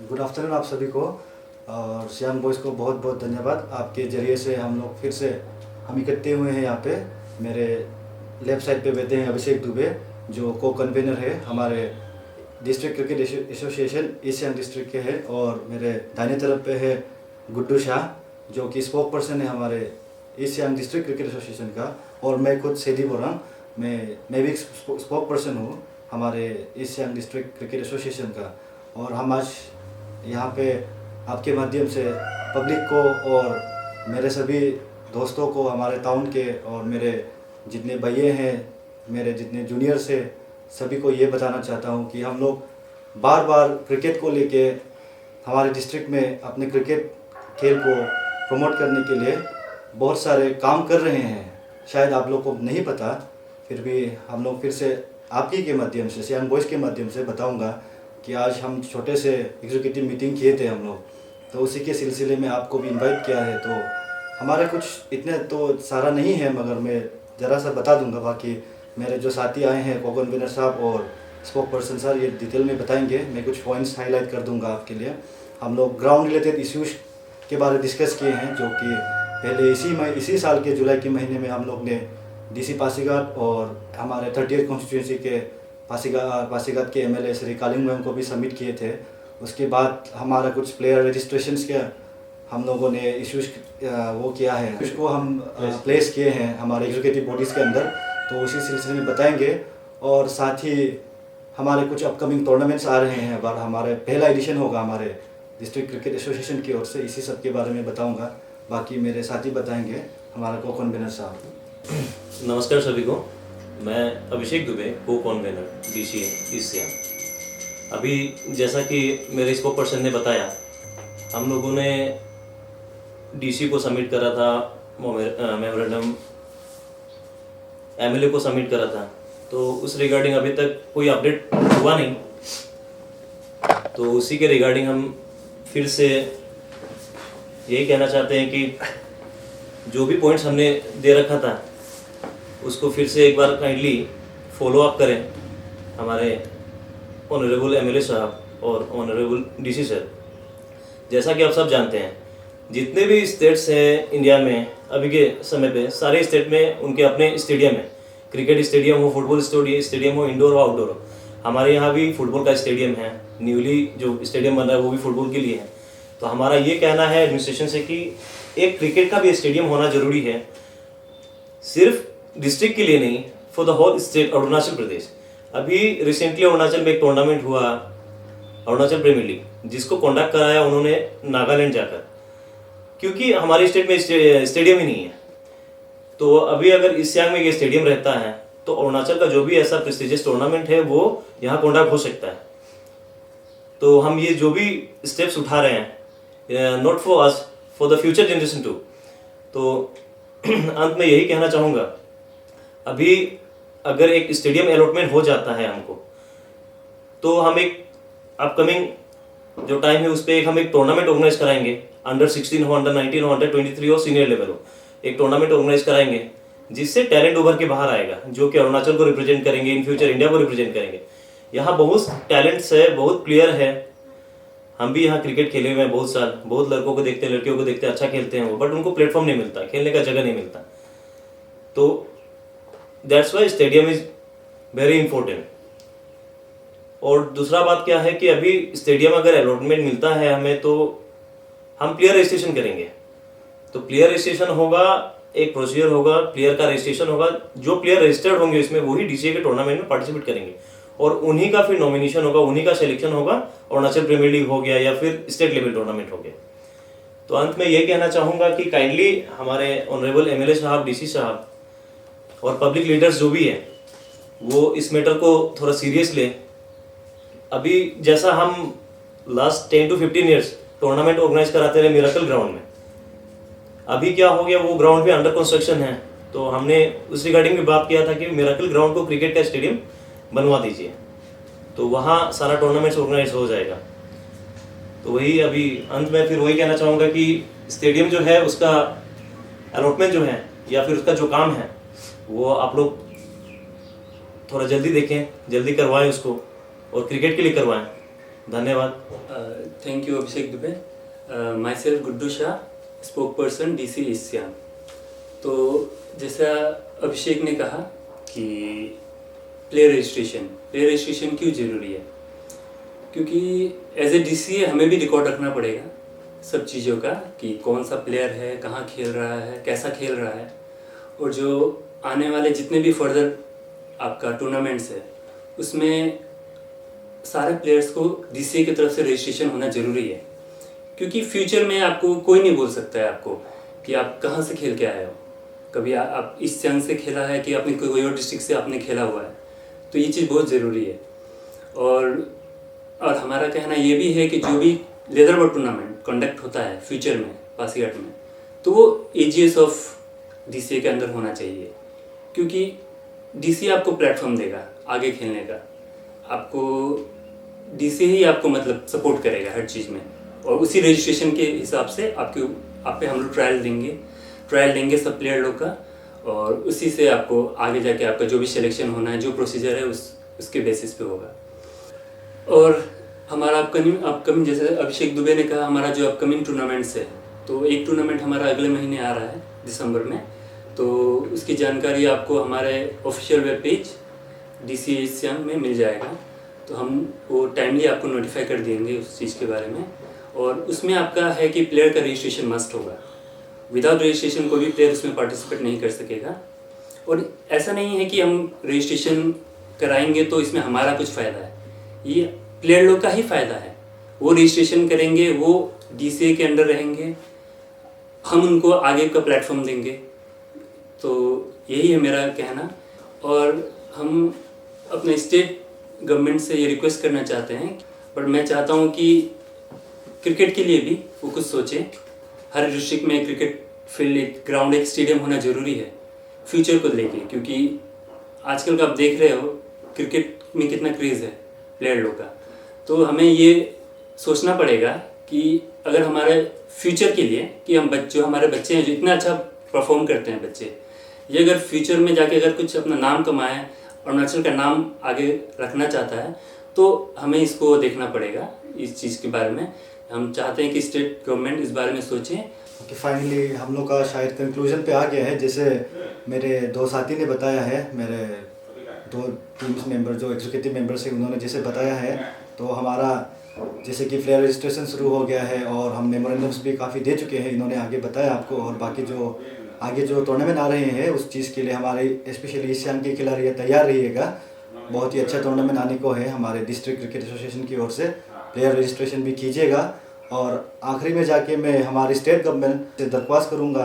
Good afternoon आप सभी को। और श्याम बॉयज़ को बहुत बहुत धन्यवाद। आपके ज़रिए से हम लोग फिर से हम इकट्ठे हुए हैं यहाँ पे। मेरे लेफ्ट साइड पे बैठे हैं अभिषेक दुबे, जो को कन्वीनर है हमारे district cricket association east Siang district के हैं। और मेरे दाहिने तरफ पे है गुड्डू शाह, जो कि स्पोक पर्सन है हमारे east Siang district cricket association का। और मैं खुद सेदी बोरांग, मैं भी स्पोक पर्सन हूँ हमारे east Siang district cricket association का। और हम आज यहाँ पे आपके माध्यम से पब्लिक को और मेरे सभी दोस्तों को, हमारे टाउन के और मेरे जितने भैये हैं, मेरे जितने जूनियर्स हैं, सभी को ये बताना चाहता हूँ कि हम लोग बार बार क्रिकेट को लेके हमारे डिस्ट्रिक्ट में अपने क्रिकेट खेल को प्रमोट करने के लिए बहुत सारे काम कर रहे हैं। शायद आप लोग को नहीं पता, फिर भी हम लोग फिर से आपकी के माध्यम से, सियांग बॉयज़ के माध्यम से बताऊंगा कि आज हम छोटे से एग्जीक्यूटिव मीटिंग किए थे हम लोग, तो उसी के सिलसिले में आपको भी इनवाइट किया है। तो हमारे कुछ इतने तो सारा नहीं है, मगर मैं ज़रा सा बता दूंगा। बाकी मेरे जो साथी आए हैं, को कन्वीनर साहब और स्पोक पर्सन सर, ये डिटेल में बताएंगे। मैं कुछ पॉइंट्स हाईलाइट कर दूंगा आपके लिए। हम लोग ग्राउंड रिलेटेड इश्यूज़ के बारे डिस्कस किए हैं, जो कि पहले इसी साल के जुलाई के महीने में हम लोग ने डीसी पासीघाट और हमारे 30th कॉन्स्टिट्यूंसी के पासीघाट के एमएलए श्री कालिंग मैम को भी सबमिट किए थे। उसके बाद हमारा कुछ प्लेयर रजिस्ट्रेशंस के हम लोगों ने इश्यूज वो किया है, उसको हम प्लेस किए हैं हमारे एग्जीक्यूटिव बॉडीज़ के अंदर, तो उसी सिलसिले में बताएंगे। और साथ ही हमारे कुछ अपकमिंग टूर्नामेंट्स आ रहे हैं। बार हमारे पहला एडिशन होगा हमारे डिस्ट्रिक्ट क्रिकेट एसोसिएशन की ओर से, इसी सब के बारे में बताऊंगा। बाकी मेरे साथी बताएंगे, हमारा को कन्वीनर साहब। नमस्कार सभी को, मैं अभिषेक दुबे, को कन्वीनर डीसी ईस्ट सियांग। अभी जैसा कि मेरे स्पोक पर्सन ने बताया, हम लोगों ने डीसी को सबमिट करा था मेमोरेंडम, एमएलए को सबमिट करा था, तो उस रिगार्डिंग अभी तक कोई अपडेट हुआ नहीं। तो उसी के रिगार्डिंग हम फिर से यही कहना चाहते हैं कि जो भी पॉइंट्स हमने दे रखा था उसको फिर से एक बार काइंडली फॉलो अप करें हमारे ऑनरेबल एमएलए साहब और ऑनरेबल डीसी सर। जैसा कि आप सब जानते हैं, जितने भी स्टेट्स हैं इंडिया में अभी के समय पे, सारे स्टेट में उनके अपने स्टेडियम है। क्रिकेट स्टेडियम हो, फुटबॉल स्टेडियम हो, इंडोर हो, आउटडोर हो। हमारे यहाँ भी फुटबॉल का स्टेडियम है, न्यूली जो स्टेडियम बन रहा है वो भी फुटबॉल के लिए है। तो हमारा ये कहना है एडमिनिस्ट्रेशन से कि एक क्रिकेट का भी स्टेडियम होना जरूरी है, सिर्फ डिस्ट्रिक्ट के लिए नहीं, for the whole state Arunachal Pradesh. अभी रिसेंटली अरुणाचल में एक टूर्नामेंट हुआ, अरुणाचल प्रीमियर लीग, जिसको कंडक्ट कराया उन्होंने नागालैंड जाकर, क्योंकि हमारे स्टेट में स्टेडियम ही नहीं है। तो अभी अगर ईस्ट सियांग में ये स्टेडियम रहता है तो अरुणाचल का जो भी ऐसा प्रेस्टिजियस टूर्नामेंट है वो यहाँ कंडक्ट हो सकता है। तो हम ये जो भी स्टेप्स उठा रहे हैं, not for us, for the future generation too. तो अंत में यही कहना चाहूँगा, अभी अगर एक स्टेडियम अलॉटमेंट हो जाता है हमको, तो हम एक अपकमिंग जो टाइम है उस पर हम एक टूर्नामेंट ऑर्गेनाइज कराएंगे। अंडर 16 हो, अंडर 19 हो, अंडर 23 हो, सीनियर लेवल हो, एक टूर्नामेंट ऑर्गेनाइज कराएंगे जिससे टैलेंट उभर के बाहर आएगा, जो कि अरुणाचल को रिप्रेजेंट करेंगे, इन फ्यूचर इंडिया को रिप्रेजेंट करेंगे। यहाँ बहुत टैलेंट्स है, बहुत प्लेयर है। हम भी यहाँ क्रिकेट खेले हुए हैं बहुत साल, बहुत लड़कों को देखते हैं, लड़कियों को देखते हैं, अच्छा खेलते हैं वो, बट उनको प्लेटफॉर्म नहीं मिलता, खेलने का जगह नहीं मिलता। तो that's why stadium is very important. और दूसरा बात क्या है कि अभी स्टेडियम अगर अलॉटमेंट मिलता है हमें, तो हम प्लेयर रजिस्ट्रेशन करेंगे। तो प्लेयर रजिस्ट्रेशन होगा, एक प्रोसीजर होगा, प्लेयर का रजिस्ट्रेशन होगा। जो प्लेयर रजिस्टर्ड होंगे इसमें, वही डीसीए के टूर्नामेंट में पार्टिसिपेट करेंगे, और उन्हीं का फिर नॉमिनेशन होगा, उन्हीं का सिलेक्शन होगा। अरुणाचल प्रीमियर लीग हो गया या फिर स्टेट लेवल टूर्नामेंट हो गया। तो अंत में ये कहना चाहूँगा कि काइंडली हमारे ऑनरेबल एमएलए साहब, डीसी साहब और पब्लिक लीडर्स जो भी हैं, वो इस मैटर को थोड़ा सीरियस लें। अभी जैसा हम last 10 to 15 years tournament organise कराते रहे मिरेकल ग्राउंड में, अभी क्या हो गया, वो ग्राउंड भी अंडर कंस्ट्रक्शन है। तो हमने उस रिगार्डिंग में बात किया था कि मिरेकल ग्राउंड को क्रिकेट का स्टेडियम बनवा दीजिए, तो वहाँ सारा टूर्नामेंट्स ऑर्गेनाइज हो जाएगा। तो वही अभी अंत में फिर वही कहना चाहूँगा कि स्टेडियम जो है उसका अलॉटमेंट जो है या फिर उसका जो काम है वो आप लोग थोड़ा जल्दी देखें, जल्दी करवाएं उसको, और क्रिकेट के लिए करवाएं। धन्यवाद। Thank you Abhishek Dubey. My self Guddu Shah, spoke person DC east Siang. तो जैसा अभिषेक ने कहा कि प्लेयर रजिस्ट्रेशन क्यों ज़रूरी है, क्योंकि एज ए DCA हमें भी रिकॉर्ड रखना पड़ेगा सब चीज़ों का कि कौन सा प्लेयर है, कहाँ खेल रहा है, कैसा खेल रहा है, और जो आने वाले जितने भी फर्दर आपका टूर्नामेंट्स है उसमें सारे प्लेयर्स को DCA की तरफ से रजिस्ट्रेशन होना ज़रूरी है। क्योंकि फ्यूचर में आपको कोई नहीं बोल सकता है आपको कि आप कहाँ से खेल के आए हो, कभी आप इस सियांग से खेला है कि आपने कोई और डिस्ट्रिक्ट से आपने खेला हुआ है, तो ये चीज़ बहुत ज़रूरी है। और हमारा कहना ये भी है कि जो भी लेदर बॉल टूर्नामेंट कंडक्ट होता है फ्यूचर में पासीघाट में, तो वो AGS ऑफ DCA के अंदर होना चाहिए, क्योंकि DCA आपको प्लेटफॉर्म देगा आगे खेलने का। आपको DCA ही आपको मतलब सपोर्ट करेगा हर चीज़ में, और उसी रजिस्ट्रेशन के हिसाब से आप पे हम लोग ट्रायल देंगे सब प्लेयर लोग का, और उसी से आपको आगे जाके आपका जो भी सिलेक्शन होना है, जो प्रोसीजर है उसके बेसिस पे होगा। और हमारा अपकमिंग जैसे अभिषेक दुबे ने कहा, हमारा जो अपकमिंग टूर्नामेंट्स है, तो एक टूर्नामेंट हमारा अगले महीने आ रहा है दिसंबर में, तो उसकी जानकारी आपको हमारे official web page DCA east Siang में मिल जाएगा। तो हम वो टाइमली आपको नोटिफाई कर देंगे उस चीज़ के बारे में। और उसमें आपका है कि प्लेयर का रजिस्ट्रेशन मस्ट होगा, विदाउट रजिस्ट्रेशन कोई भी प्लेयर उसमें पार्टिसिपेट नहीं कर सकेगा। और ऐसा नहीं है कि हम रजिस्ट्रेशन कराएंगे तो इसमें हमारा कुछ फ़ायदा है, ये प्लेयर लोग का ही फ़ायदा है। वो रजिस्ट्रेशन करेंगे, वो DCA के अंडर रहेंगे, हम उनको आगे का प्लेटफॉर्म देंगे। तो यही है मेरा कहना। और हम अपने स्टेट गवर्नमेंट से ये रिक्वेस्ट करना चाहते हैं, पर मैं चाहता हूँ कि क्रिकेट के लिए भी वो कुछ सोचें। हर डिस्ट्रिक्ट में क्रिकेट फील्ड, एक ग्राउंड, एक स्टेडियम होना ज़रूरी है फ्यूचर को लेके, क्योंकि आजकल का आप देख रहे हो क्रिकेट में कितना क्रेज़ है प्लेयर लोग का। तो हमें ये सोचना पड़ेगा कि अगर हमारे फ्यूचर के लिए कि जो हमारे बच्चे हैं, जो इतना अच्छा परफॉर्म करते हैं बच्चे, ये अगर फ्यूचर में जाके अगर कुछ अपना नाम कमाए, अरुणाचल का नाम आगे रखना चाहता है, तो हमें इसको देखना पड़ेगा। इस चीज़ के बारे में हम चाहते हैं कि स्टेट गवर्नमेंट इस बारे में सोचें। कि फाइनली हम लोग का शायद कंक्लूजन पे आ गया है। जैसे मेरे दो साथी ने बताया है, मेरे दो टीम्स मेंबर जो एग्जीक्यूटिव मेंबर्स हैं, उन्होंने जैसे बताया है, तो हमारा जैसे कि प्लेयर रजिस्ट्रेशन शुरू हो गया है और हम मेमोरेंडम्स भी काफ़ी दे चुके हैं, इन्होंने आगे बताया आपको। और बाकी जो आगे जो टूर्नामेंट आ रहे हैं उस चीज़ के लिए हमारे स्पेशली ईस्ट सियांग के खिलाड़ी तैयार रहिएगा। बहुत ही अच्छा टूर्नामेंट आने को है हमारे डिस्ट्रिक्ट क्रिकेट एसोसिएशन की ओर से। प्लेयर रजिस्ट्रेशन भी कीजिएगा। और आखिरी में जाके मैं हमारी स्टेट गवर्नमेंट से दरख्वास्त करूँगा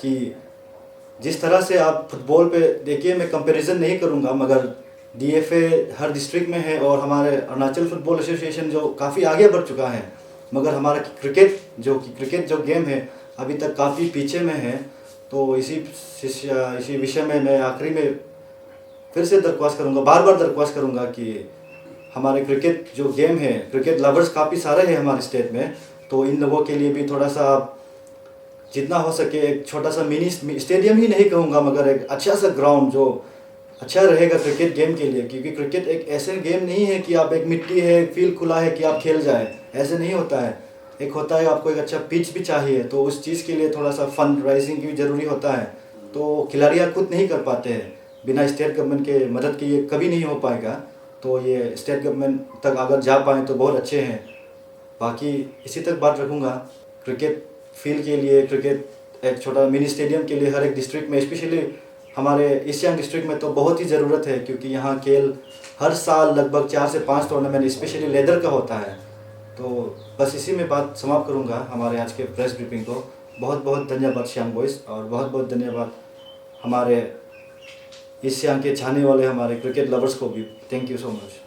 कि जिस तरह से आप फुटबॉल पे देखिए, मैं कंपैरिजन नहीं करूँगा, मगर DFA हर डिस्ट्रिक्ट में है और हमारे अरुणाचल फुटबॉल एसोसिएशन जो काफ़ी आगे बढ़ चुका है, मगर हमारा क्रिकेट जो गेम है अभी तक काफ़ी पीछे में है। तो इसी विषय में मैं आखिरी में फिर से दरख्वास्त करूँगा, बार बार दरख्वास्त करूँगा कि हमारे क्रिकेट जो गेम है, क्रिकेट लवर्स काफ़ी सारे हैं हमारे स्टेट में, तो इन लोगों के लिए भी थोड़ा सा जितना हो सके एक छोटा सा मिनी स्टेडियम ही नहीं कहूँगा, मगर एक अच्छा सा ग्राउंड जो अच्छा रहेगा क्रिकेट गेम के लिए। क्योंकि क्रिकेट एक ऐसे गेम नहीं है कि आप एक मिट्टी है, फील्ड खुला है कि आप खेल जाए, ऐसे नहीं होता है। एक होता है आपको एक अच्छा पिच भी चाहिए, तो उस चीज़ के लिए थोड़ा सा फंड राइजिंग भी ज़रूरी होता है। तो खिलाड़ियाँ खुद नहीं कर पाते हैं, बिना स्टेट गवर्नमेंट के मदद के ये कभी नहीं हो पाएगा। तो ये स्टेट गवर्नमेंट तक अगर जा पाएँ तो बहुत अच्छे हैं। बाकी इसी तक बात रखूँगा, क्रिकेट फील्ड के लिए, क्रिकेट एक छोटा मिनी स्टेडियम के लिए हर एक डिस्ट्रिक्ट में, स्पेशली हमारे ईस्ट सियांग डिस्ट्रिक्ट में तो बहुत ही ज़रूरत है। क्योंकि यहाँ खेल हर साल लगभग 4 से 5 टूर्नामेंट स्पेशली लेदर का होता है। तो बस इसी में बात समाप्त करूँगा हमारे आज के प्रेस ब्रीफिंग को। बहुत बहुत धन्यवाद सियांग बॉयज़, और बहुत बहुत धन्यवाद हमारे ईस्ट सियांग के चाहने वाले हमारे क्रिकेट लवर्स को भी। Thank you so much.